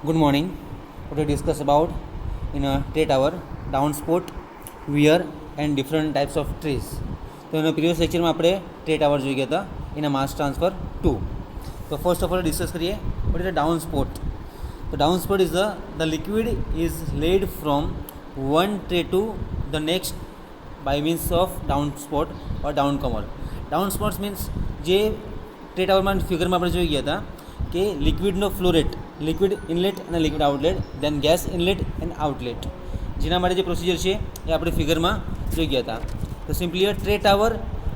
Good morning. Today discuss about in a tray tower, downspout, weir and different types of trees. તો એના previous લેક્ચરમાં આપણે tray tower જોઈ ગયા હતા એના માસ ટ્રાન્સફર 2. તો ફર્સ્ટ ઓફ ઓલ ડિસ્કસ કરીએ વોટ ઇઝ ધ ડાઉનસ્પોટ. તો downspout is the liquid is led from one tray to the next by means of downspout or downcomer. Downspouts means જે tray ટાવરમાં ફિગરમાં આપણે જોઈ ગયા હતા કે લિક્વિડનો ફ્લો રેટ, લિક્વિડ ઇનલેટ અને liquid outlet, then gas inlet and outlet, જેના માટે જે પ્રોસિજર છે એ આપણે ફિગરમાં જોઈ ગયા હતા. તો simply a tray tower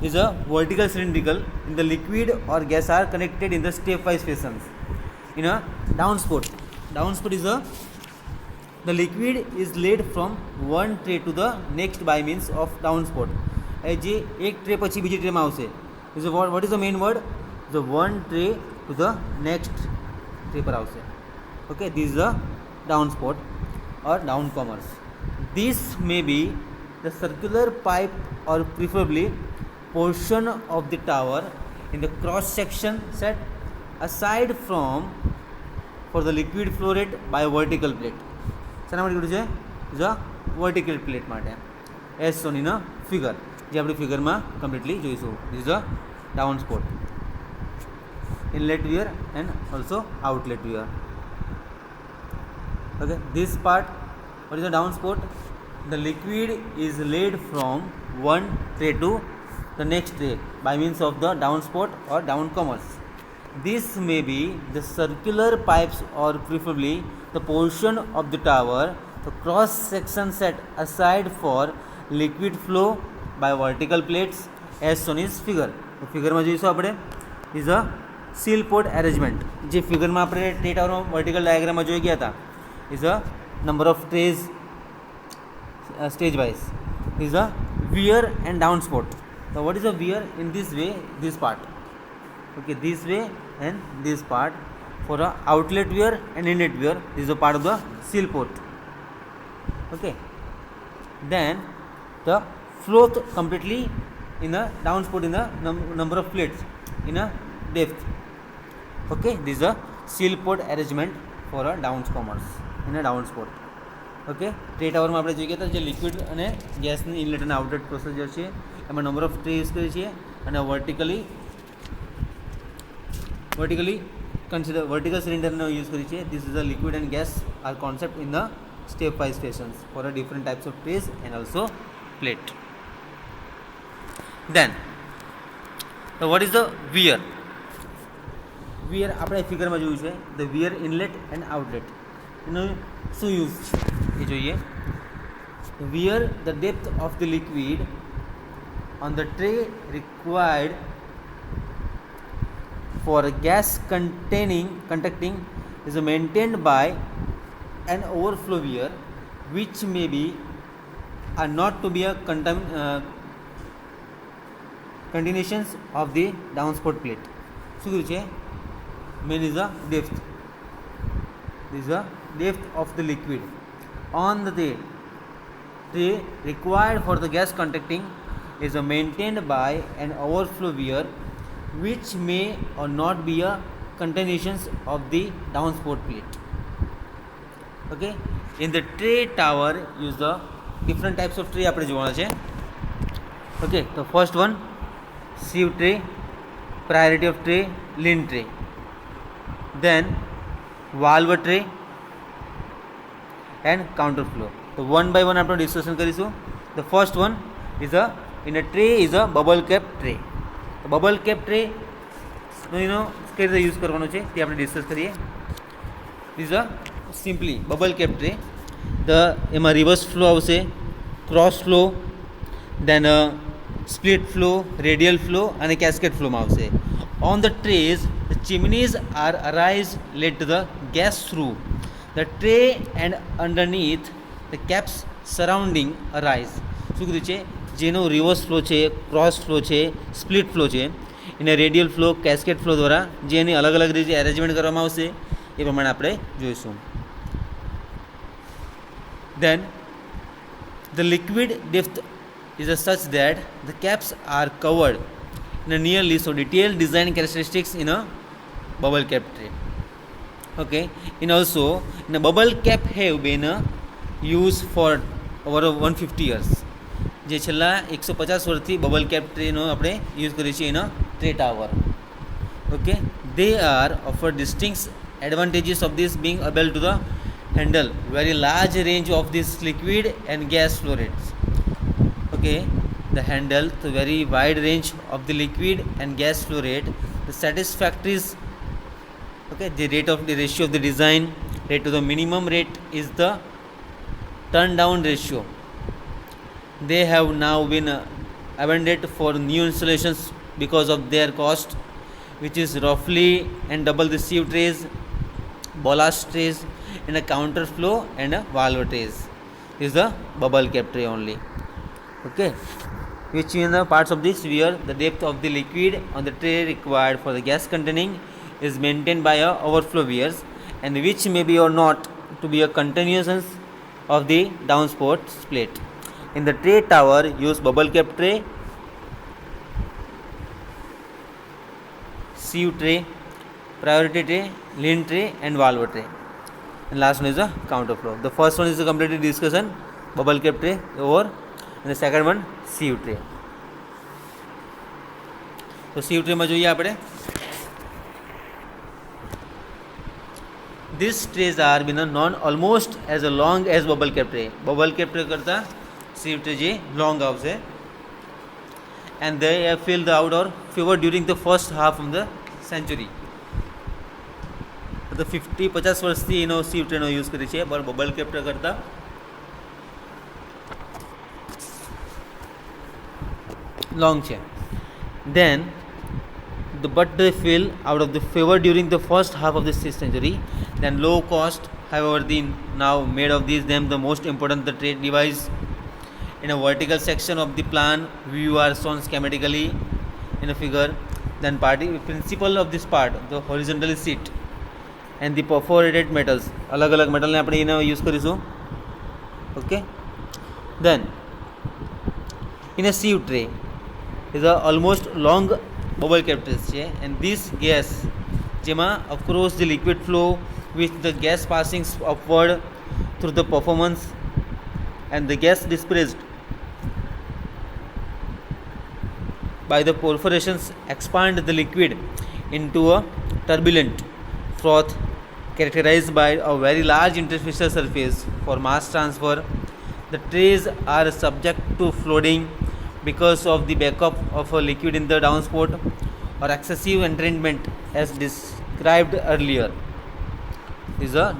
is a vertical cylindrical in the liquid or gas are connected in the stepwise fashions. In a downspout is the liquid is laid from one tray to the next by means of downspout. જે એક tray પછી બીજી ટ્રેમાં આવશે is what is the main word? The one tray to the next tray પર આવશે. Okay, this is the downspout or downcomers. This may be the circular pipe or preferably portion of the tower in the cross section set aside from for the liquid flow rate by a vertical plate. શેના માટે કીધું છે? Is a vertical plate માટે, as shown in a figure, જે આપણે ફિગરમાં completely જોઈશું. Is a downspout, inlet weir and also outlet weir. Okay, this part, what is the downspout? The liquid is laid from one tray to the next tray by means of the downspout or downcomers. This may be the circular pipes or preferably the portion of the tower, the cross section set aside for liquid flow by vertical plates as shown in figure. તો ફિગરમાં જોઈશું આપણે is a seal pot arrangement, જે ફિગરમાં આપણે tray ટાવરનો vertical ડાયાગ્રામમાં જોઈ ગયા હતા. Is a number of trays stage wise is a weir and downspout. So what is a weir? In this way, this part. Okay, this way and this part for a outlet weir and inlet weir. This is a part of the seal port. Okay, then the flow completely in a downspout in a number of plates in a depth. Okay, this is a seal port arrangement for a downcomers in a downspout. Okay, tray ટાવરમાં આપણે જોઈ ગયા હતા જે liquid અને ગેસની inlet અને outlet procedure છે, એમાં નંબર ઓફ ટ્રે યુઝ કરીએ છીએ અને વર્ટિકલી વર્ટિકલ સિલિન્ડરનો યુઝ કરીએ છીએ. This is a liquid and gas are concept in the step wise fashions for a different types of trace and also plate. Then what is the weir? Weir આપણે ફિગરમાં જોયું છે, the weir inlet and outlet. એનું શું use છે એ જોઈએ. Weir, the depth of the liquid on the tray required for a gas conducting is maintained by an overflow weir, which may be are not to be a continuations of the downspout plate. શું કીધું છે? Main is a depth. This is the depth of the liquid on the tray required for the gas conducting is maintained by an overflow weir, which may or not be a continuations of the downspout plate. Okay, in the tray tower use the different types of tray આપણે જોવાના છે. Okay, the first one sieve tray, priority of tray, lean tray, then valve tray and counter flow. So one by one આપણે discussion કરીશું. The first one is in a tray is a bubble cap tray. Bubble cap tray એનો કઈ રીતે use કરવાનો છે તે આપણે discuss કરીએ. Is a simply bubble cap tray. એમાં રિવર્સ ફ્લો આવશે, cross flow, then split flow, radial flow અને કેસ્કેડ ફ્લોમાં આવશે. On the trays, the chimneys are arise led to the gas through the tray and underneath the caps surrounding arise. શું કીધું છે? જેનો reverse flow છે, cross flow છે, split flow છે, એને રેડિયલ ફ્લો, કેસ્કેડ ફ્લો દ્વારા જે એની અલગ અલગ રીતે એરેન્જમેન્ટ કરવામાં આવશે એ પ્રમાણે આપણે જોઈશું. Then the liquid depth is such that the caps are covered in a nearly so detailed design characteristics in a bubble cap tray. Okay, and also in a bubble cap have been used for over 150 years. જે છેલ્લા 150 વર્ષથી bubble cap ટ્રેનો આપણે use કરીએ છીએ એનો tray tower. Okay, they are offer distinct advantages of this being able to the handle very large range of this liquid and gas flow rates. Okay, the handle the very wide range of the liquid and gas flow rate, the satisfactory, okay, the rate of the ratio of the design rate to the minimum rate is the turn down ratio. They have now been abandoned for new installations because of their cost, which is roughly and double the sieve trays, ballast trays, and a counter flow and a valve trays. This is the bubble cap tray only. Okay, which in the parts of this where the depth of the liquid on the tray required for the gas containing is maintained by a overflow weirs, and which may be or not to be a continuance of the downspout split. In the tray tower, use bubble cap tray, sieve tray, priority tray, lean tray, and valve tray. And last one is the counterflow. The first one is the completed discussion, bubble cap tray over, and the second one sieve tray. तो sieve tray में જોઈએ આપણે. These trays are been known almost as long as bubble cap tray. Bubble cap tray करता sieve tray જે long આવશે, and they have filled the outdoor fever during the first half of the century. તો 50 વર્ષથી એનો sieve tray નો use કરી છે, પણ bubble cap tray કરતા long છે. Then but they fell out of the favor during the first half of the 6th century. Then low cost, however, the now made of these them the most important the trade device. In a vertical section of the plan, view are shown schematically in a figure. Then principle of this part, the horizontal sheet and the perforated metals. अलग अलग metal ने આપણે એને use કરીશું. Okay. Then in a sieve tray is a almost long bubble cap tray છે, and this gas જેમાં across the liquid flow with the gas passing upward through the performance and the gas dispersed by the perforations expand the liquid into a turbulent froth characterized by a very large interfacial surface. For mass transfer, the trays are subject to flooding because of the backup of a liquid in the downspout or excessive entrainment as described earlier. This is a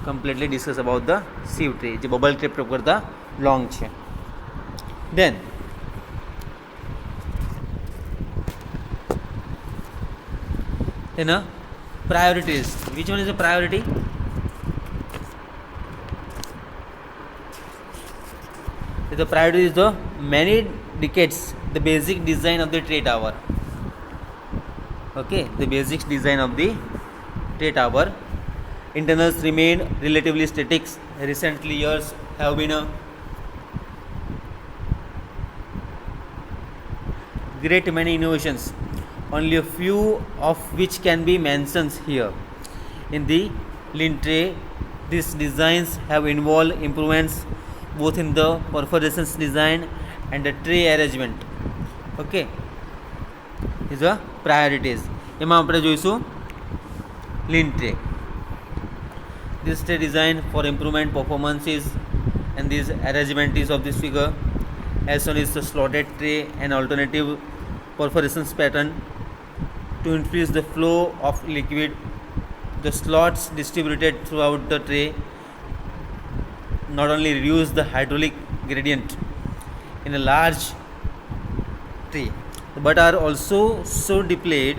completely discuss about the sieve tray જે bubble cap કરતા long છે. Then priorities. Which one is a priority? The priority is the many decades the basic design of the tray tower. Okay, the basic design of the tray tower. Internals remain relatively static. Recently years have been a great many innovations, only a few of which can be mentioned here. In the lean tray, these designs have involved improvements both in the perforations design and the tray arrangement. Okay, these are priorities. એમાં આપણે જોઈશું lean tray. This tray design for improvement performances, and this arrangement is of this figure. As one is the slotted tray and alternative perforations pattern to increase the flow of liquid. The slots distributed throughout the tray not only reduce the hydraulic gradient in a large tray, but are also so deployed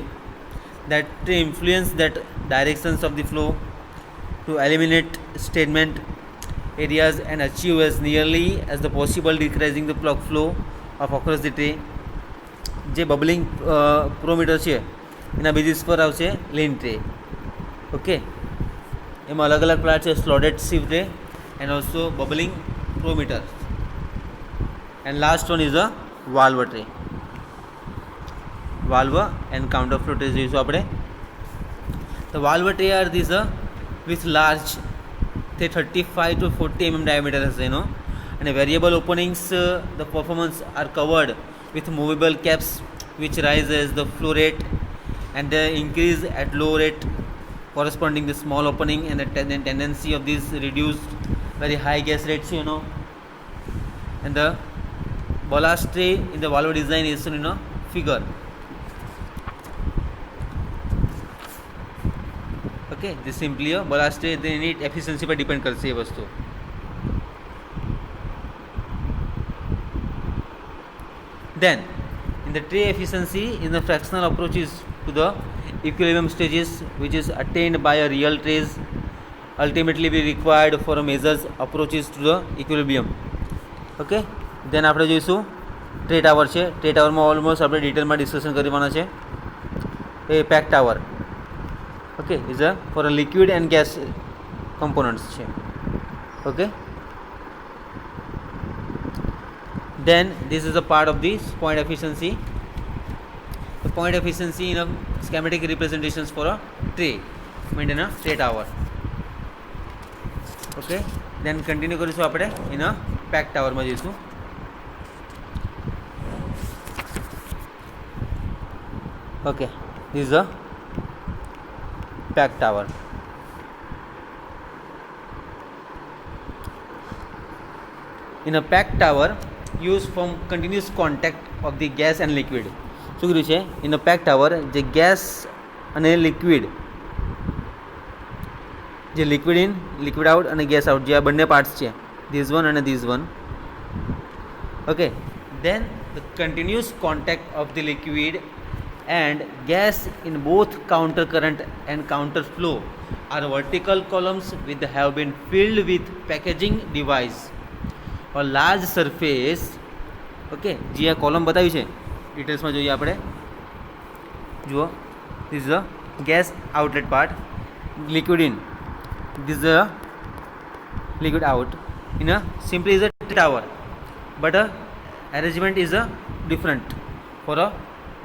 that they influence that directions of the flow to eliminate stagnant areas and achieve as nearly as the possible decreasing the plug flow of across the tray. જે bubbling પ્રોમીટર છે એના basis પર આવશે લીન tray. Okay, એમાં અલગ અલગ part છે, slotted sieve tray and also bubbling prometer, and last one is a valve tray. Valve and counterflow tray જોઈશું આપણે. The valve tray are these with large 35 to 40 mm diameter હશે એનો અને variable openings the performance are covered with movable caps which rises the flow rate and the increase at low rate corresponding the small opening and the tendency of this reduced very high gas rates, and the ballast tray in the valve design is shown in a figure. Okay, this simply a ballast tray તેની efficiency પર depend કરશે એ વસ્તુ. Then in the tray efficiency in the fractional approaches to the equilibrium stages which is attained by a real trays ultimately be required for a measures approaches to the equilibrium. Okay, then આપણે જોઈશું tray tower છે. Tray ટાવરમાં almost આપણે ડિટેલમાં discussion કરવાના છે. A pack tower okay is a for a liquid and gas components છે. Okay, then this is a part of this point efficiency. The point efficiency in a schematic representations for a tray maintain a tray tower. Okay, then continue કરીશું આપણે in a pack tower માં જઈશું. Okay, this is a pack tower. In a pack tower used from continuous contact of the gas and liquid. શું કર્યું છે in a pack tower જે gas અને liquid જે લિક્વિડ ઇન લિક્વિડ આઉટ અને gas out જે આ બંને પાર્ટ્સ છે ધીસ વન અને this one. Okay, then the continuous contact of the liquid and gas in both counter current and counter flow are vertical columns which have been filled with packaging device or large surface. Okay, જે આ column બતાવી છે ડિટેલ્સમાં જોઈએ આપણે. જુઓ, this is a gas outlet part, liquid in, this is a liquid out in a simply is a tower, but a arrangement is a different. For a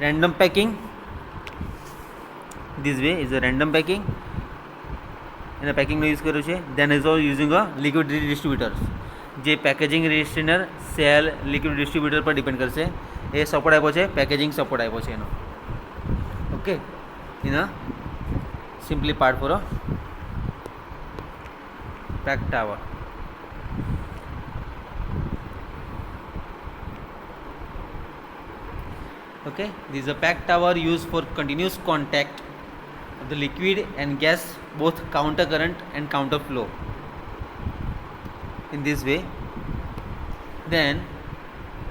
random packing, this way is a random packing and a packing નો use કર્યો છે. then is all using a liquid distributors જે packaging રિસ્ટ્રેનર cell liquid distributor પર depend કરશે. એ support આપ્યો છે, packaging support આપ્યો છે એનો. Okay, in a simply part for a pack tower. Okay, this is a pack tower used for continuous contact of the liquid and gas, both counter current and counter flow. In this way, then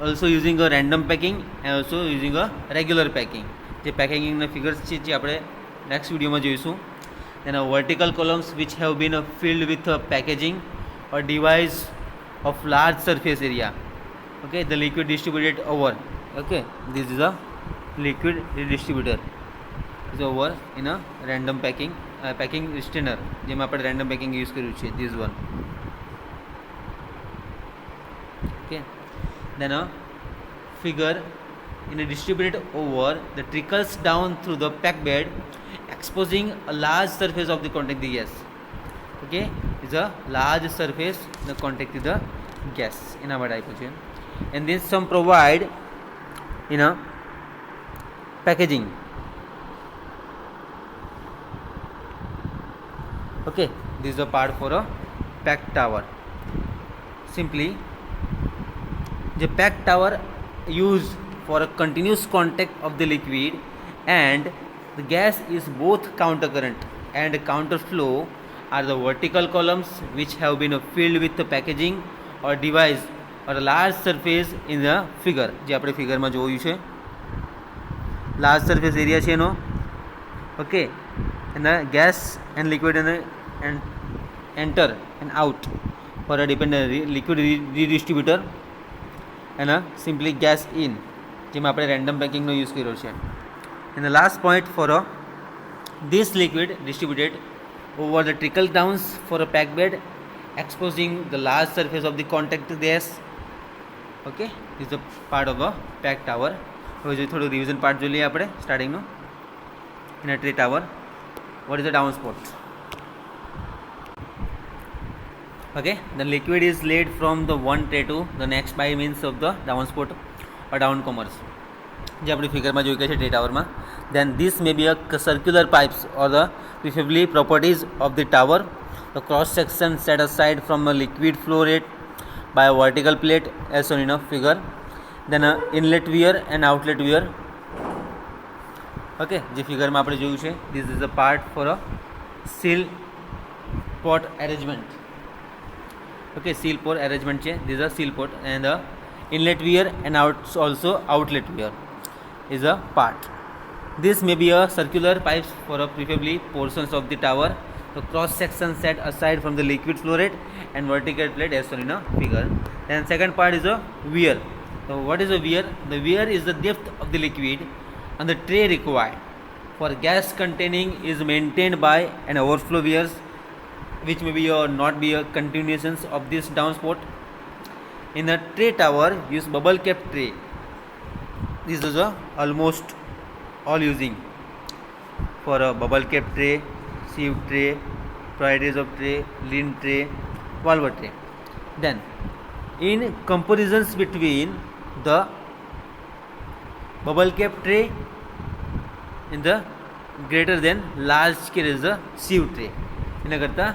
also using a random packing and also using a regular packing. જે પેકેજિંગના figures છે જે આપણે next વિડીયોમાં જોઈશું. then a vertical columns which have been filled with a packaging or device of large surface area. Okay, the liquid distributed over. Okay, this is a liquid distributor is over in a random packing packing strainer જેમાં આપણે random packing use કર્યું છે, this one. Okay, then a figure in a distributed over that trickles down through the pack bed exposing a large surface of the contact the gas. Okay, is a large surface the contact with the gas in our type. And then some provide in a packaging. Okay, this is a part for a pack tower. Simply the pack tower used for a continuous contact of the liquid and the gas is both counter current and counter flow are the vertical columns which have been filled with the packaging or device or a large surface in the figure. જે આપણે ફિગરમાં જોયું છે large surface area છે એનો. Okay, and the gas and liquid and enter and out for a dependent liquid redistributor and a simply gas in જેમાં આપણે random પેકિંગનો use કર્યો છે. and the last point for a this liquid distributed over the trickle downs for a pack bed exposing the large surface of the contact gas. Okay, this is the part of a pack tower. હવે જો થોડું revision part જોઈ લઈએ આપણે સ્ટાર્ટિંગનો. In a tray tower, what is the downspout? Okay, the liquid is laid from the one tray to the next by means of the downsport or downcomers. જે આપણી ફિગરમાં જોઈ ગયા છે tray ટાવરમાં. Then this may be a circular pipes or the preferably properties of the tower. The cross section set aside from a liquid flow rate by a vertical plate as shown in a figure. Then a inlet weir and outlet weir. Okay, જે ફિગરમાં આપણે જોયું છે, this is a part for a seal pot arrangement. Okay, seal pot arrangement છે, this is a seal pot, and the inlet weir and also outlet weir is a part. This may be a circular pipes for a preferably portions of the tower. The cross section set aside from the liquid flow rate and vertical plate as shown in a figure. Then second part is a weir. So what is a weir? The weir is the depth of the liquid and the tray required for gas containing is maintained by an overflow weirs, which may be or not be a continuations of this downspout. In a tray tower, use bubble cap tray. This is a almost all using for a bubble cap tray, sieve tray, varieties of tray, lean tray, valve tray. Then in comparisons between the bubble cap tray in the greater than large scale is the sieve tray. એના કરતાં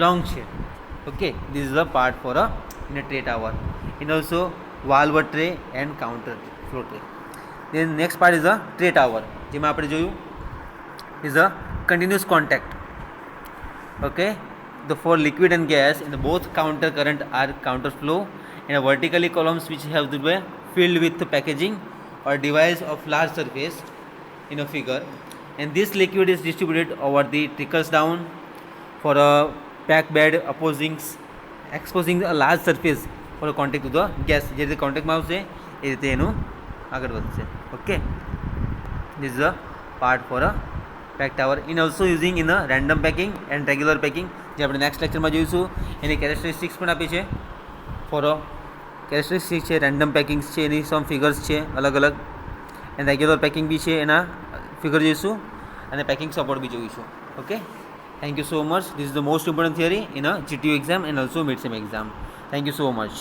long છે. Okay, this is the part for a in a tray tower. And also valve tray and counter flow tray. Then next part is a tray tower. જેમાં આપણે જોયું is a continuous contact. Okay, the for liquid and gas in the both counter current are counter flow and a vertically columns which have to be filled with packaging or device of large surface in a figure, and this liquid is distributed over the trickles down for a pack bed exposing a large surface for a contact to the gas. જે રીતે કોન્ટેક્ટમાં આવશે એ રીતે એનું આગળ વધશે. Okay, this is a part for a pack tower. In also using in a random packing and regular packing, જે આપણે next લેક્ચરમાં જોઈશું. એની કેરેક્ટરિસ્ટિક્સ પણ આપી છે ફોર અ કેરેક્ટરિસ્ટિક્સ છે, રેન્ડમ પેકિંગ્સ છે, એની સમ ફિગર્સ છે અલગ અલગ, એન્ડ રેગ્યુલર પેકિંગ બી છે, એના ફિગર જોઈશું અને પેકિંગ સપોર્ટ બી જોઈશું. Okay, thank you so much. This is the most important theory in a GTU exam and also mid-sem exam. Thank you so much.